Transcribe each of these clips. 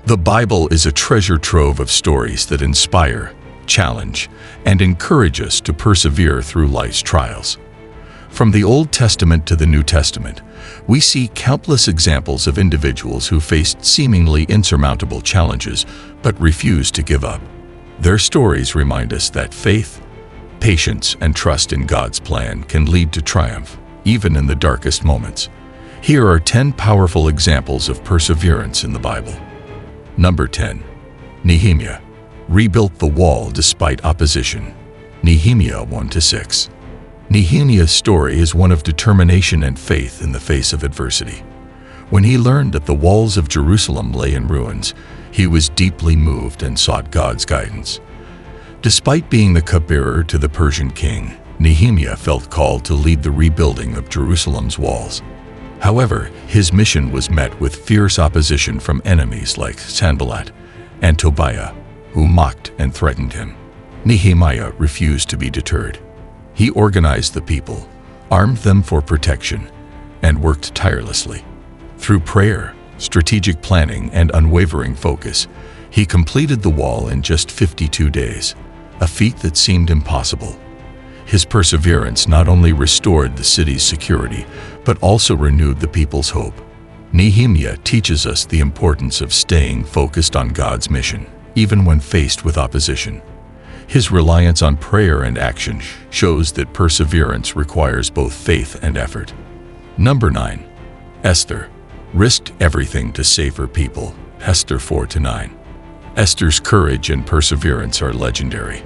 The Bible is a treasure trove of stories that inspire, challenge, and encourage us to persevere through life's trials. From the Old Testament to the New Testament, we see countless examples of individuals who faced seemingly insurmountable challenges but refused to give up. Their stories remind us that faith, patience, and trust in God's plan can lead to triumph, even in the darkest moments. Here are 10 powerful examples of perseverance in the Bible. Number 10. Nehemiah rebuilt the wall despite opposition. Nehemiah 1-6. Nehemiah's story is one of determination and faith in the face of adversity. When he learned that the walls of Jerusalem lay in ruins, he was deeply moved and sought God's guidance. Despite being the cupbearer to the Persian king, Nehemiah felt called to lead the rebuilding of Jerusalem's walls. However, his mission was met with fierce opposition from enemies like Sanballat and Tobiah, who mocked and threatened him. Nehemiah refused to be deterred. He organized the people, armed them for protection, and worked tirelessly. Through prayer, strategic planning, and unwavering focus, he completed the wall in just 52 days, a feat that seemed impossible. His perseverance not only restored the city's security, but also renewed the people's hope. Nehemiah teaches us the importance of staying focused on God's mission, even when faced with opposition. His reliance on prayer and action shows that perseverance requires both faith and effort. Number 9. Esther risked everything to save her people. Esther 4-9. Esther's courage and perseverance are legendary.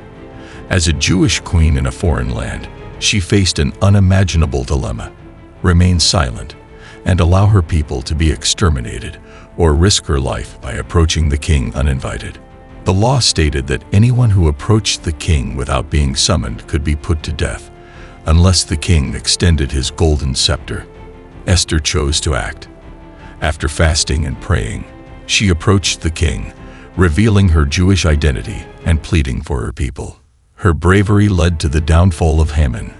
As a Jewish queen in a foreign land, she faced an unimaginable dilemma: remain silent and allow her people to be exterminated, or risk her life by approaching the king uninvited. The law stated that anyone who approached the king without being summoned could be put to death, unless the king extended his golden scepter. Esther chose to act. After fasting and praying, she approached the king, revealing her Jewish identity and pleading for her people. Her bravery led to the downfall of Haman,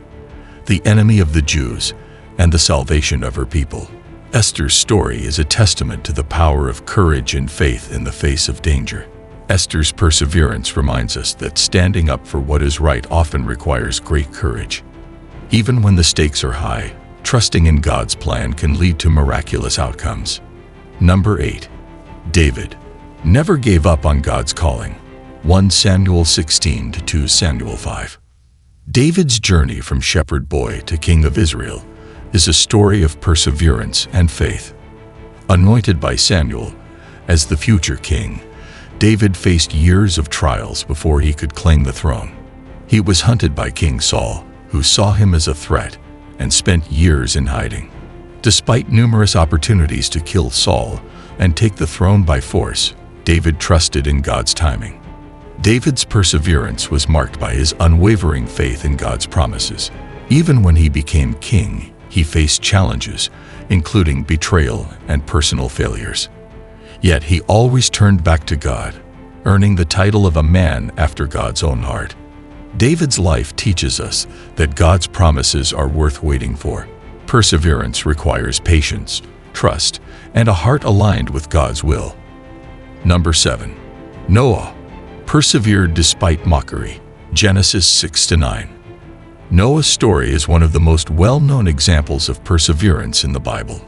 the enemy of the Jews, and the salvation of her people. Esther's story is a testament to the power of courage and faith in the face of danger. Esther's perseverance reminds us that standing up for what is right often requires great courage. Even when the stakes are high, trusting in God's plan can lead to miraculous outcomes. Number 8. David never gave up on God's calling. 1 Samuel 16 to 2 Samuel 5. David's journey from shepherd boy to king of Israel is a story of perseverance and faith. Anointed by Samuel as the future king, David faced years of trials before he could claim the throne. He was hunted by King Saul, who saw him as a threat and spent years in hiding. Despite numerous opportunities to kill Saul and take the throne by force, David trusted in God's timing. David's perseverance was marked by his unwavering faith in God's promises. Even when he became king, he faced challenges, including betrayal and personal failures. Yet he always turned back to God, earning the title of a man after God's own heart. David's life teaches us that God's promises are worth waiting for. Perseverance requires patience, trust, and a heart aligned with God's will. Number 7. Noah persevered despite mockery. Genesis 6-9. Noah's story is one of the most well-known examples of perseverance in the Bible.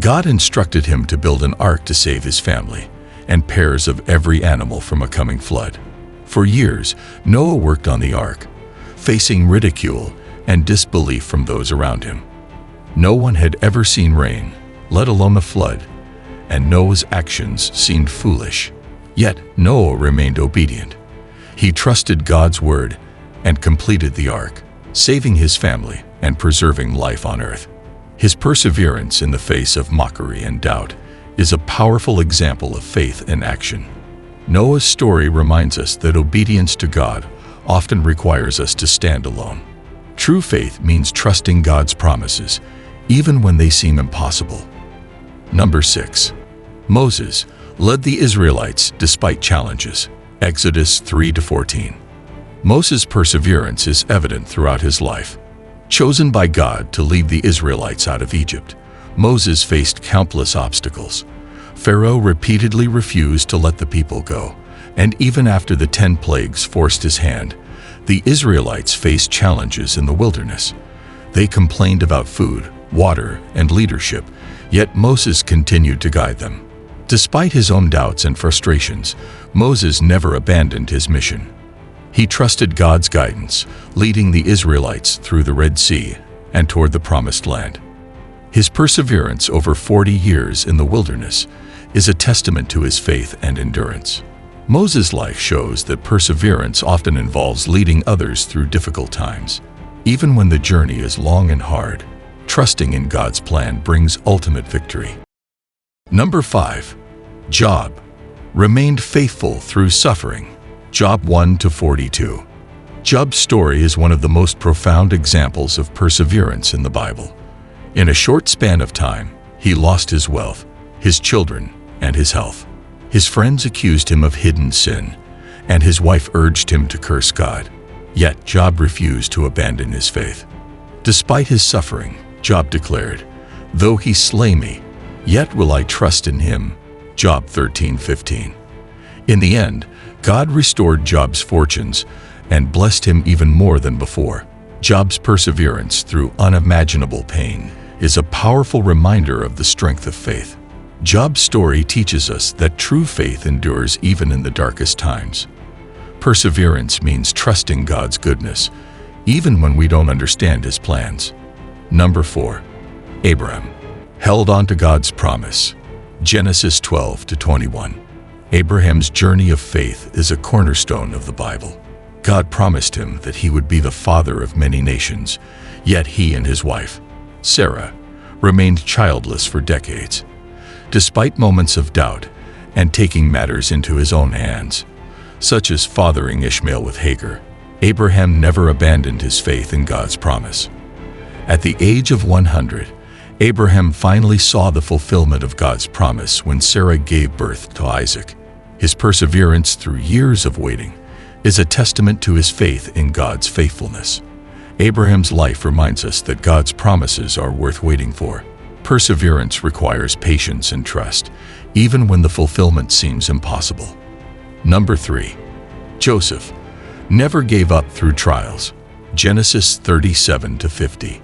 God instructed him to build an ark to save his family and pairs of every animal from a coming flood. For years, Noah worked on the ark, facing ridicule and disbelief from those around him. No one had ever seen rain, let alone a flood, and Noah's actions seemed foolish. Yet Noah remained obedient. He trusted God's word and completed the ark, saving his family and preserving life on earth. His perseverance in the face of mockery and doubt is a powerful example of faith in action. Noah's story reminds us that obedience to God often requires us to stand alone. True faith means trusting God's promises, even when they seem impossible. Number 6. Moses led the Israelites despite challenges. Exodus 3-14. Moses' perseverance is evident throughout his life. Chosen by God to lead the Israelites out of Egypt, Moses faced countless obstacles, Pharaoh repeatedly refused to let the people go, and even after the 10 plagues forced his hand, the Israelites faced challenges in the wilderness. They complained about food, water, and leadership, yet Moses continued to guide them. Despite his own doubts and frustrations, Moses never abandoned his mission. He trusted God's guidance, leading the Israelites through the Red Sea and toward the Promised Land. His perseverance over 40 years in the wilderness is a testament to his faith and endurance. Moses' life shows that perseverance often involves leading others through difficult times. Even when the journey is long and hard, trusting in God's plan brings ultimate victory. Number 5. Job remained faithful through suffering. Job 1-42. Job's story is one of the most profound examples of perseverance in the Bible. In a short span of time, he lost his wealth, his children, and his health. His friends accused him of hidden sin, and his wife urged him to curse God. Yet Job refused to abandon his faith. Despite his suffering, Job declared, "Though he slay me, yet will I trust in him." Job 13:15. In the end, God restored Job's fortunes and blessed him even more than before. Job's perseverance through unimaginable pain is a powerful reminder of the strength of faith. Job's story teaches us that true faith endures even in the darkest times. Perseverance means trusting God's goodness, even when we don't understand his plans. Number 4. Abraham held on to God's promise. Genesis 12-21. Abraham's journey of faith is a cornerstone of the Bible. God promised him that he would be the father of many nations, yet he and his wife, Sarah, remained childless for decades. Despite moments of doubt and taking matters into his own hands, such as fathering Ishmael with Hagar, Abraham never abandoned his faith in God's promise. At the age of 100, Abraham finally saw the fulfillment of God's promise when Sarah gave birth to Isaac. His perseverance through years of waiting is a testament to his faith in God's faithfulness. Abraham's life reminds us that God's promises are worth waiting for. Perseverance requires patience and trust, even when the fulfillment seems impossible. Number 3. Joseph never gave up through trials. Genesis 37-50.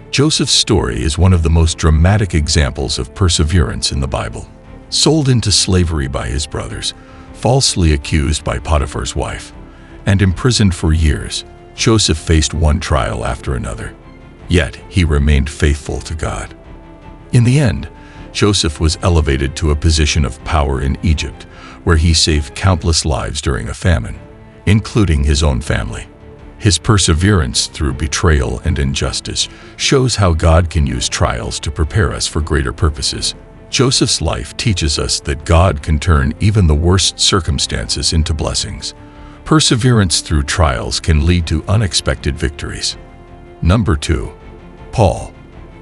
Joseph's story is one of the most dramatic examples of perseverance in the Bible. Sold into slavery by his brothers, falsely accused by Potiphar's wife, and imprisoned for years, Joseph faced one trial after another. Yet he remained faithful to God. In the end, Joseph was elevated to a position of power in Egypt, where he saved countless lives during a famine, including his own family. His perseverance through betrayal and injustice shows how God can use trials to prepare us for greater purposes. Joseph's life teaches us that God can turn even the worst circumstances into blessings. Perseverance through trials can lead to unexpected victories. Number 2. Paul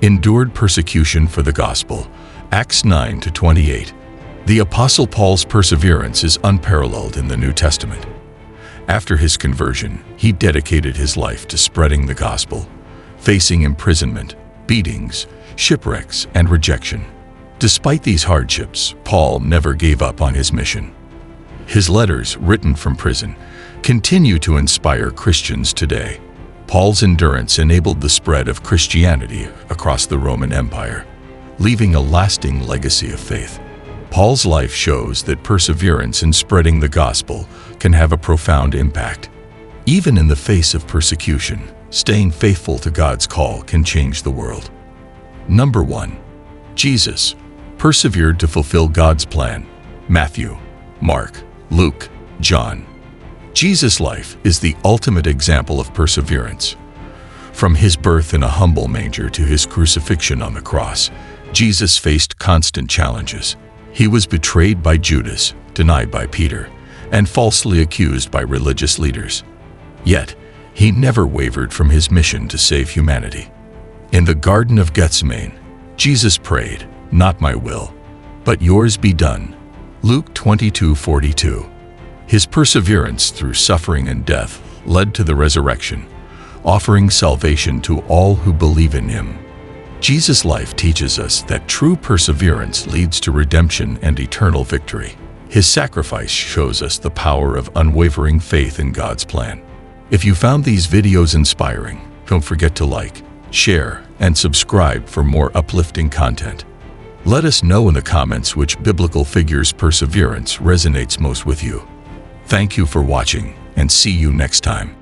endured persecution for the gospel. Acts 9-28. The Apostle Paul's perseverance is unparalleled in the New Testament. After his conversion, he dedicated his life to spreading the gospel, facing imprisonment, beatings, shipwrecks, and rejection. Despite these hardships, Paul never gave up on his mission. His letters, written from prison, continue to inspire Christians today. Paul's endurance enabled the spread of Christianity across the Roman Empire, leaving a lasting legacy of faith. Paul's life shows that perseverance in spreading the gospel can have a profound impact. Even in the face of persecution, staying faithful to God's call can change the world. Number 1. Jesus persevered to fulfill God's plan. Matthew, Mark, Luke, John. Jesus' life is the ultimate example of perseverance. From his birth in a humble manger to his crucifixion on the cross, Jesus faced constant challenges. He was betrayed by Judas, denied by Peter, and falsely accused by religious leaders. Yet, he never wavered from his mission to save humanity. In the Garden of Gethsemane, Jesus prayed, "Not my will, but yours be done." Luke 22:42. His perseverance through suffering and death led to the resurrection, offering salvation to all who believe in him. Jesus' life teaches us that true perseverance leads to redemption and eternal victory. His sacrifice shows us the power of unwavering faith in God's plan. If you found these videos inspiring, don't forget to like, share, and subscribe for more uplifting content. Let us know in the comments which biblical figure's perseverance resonates most with you. Thank you for watching, and see you next time.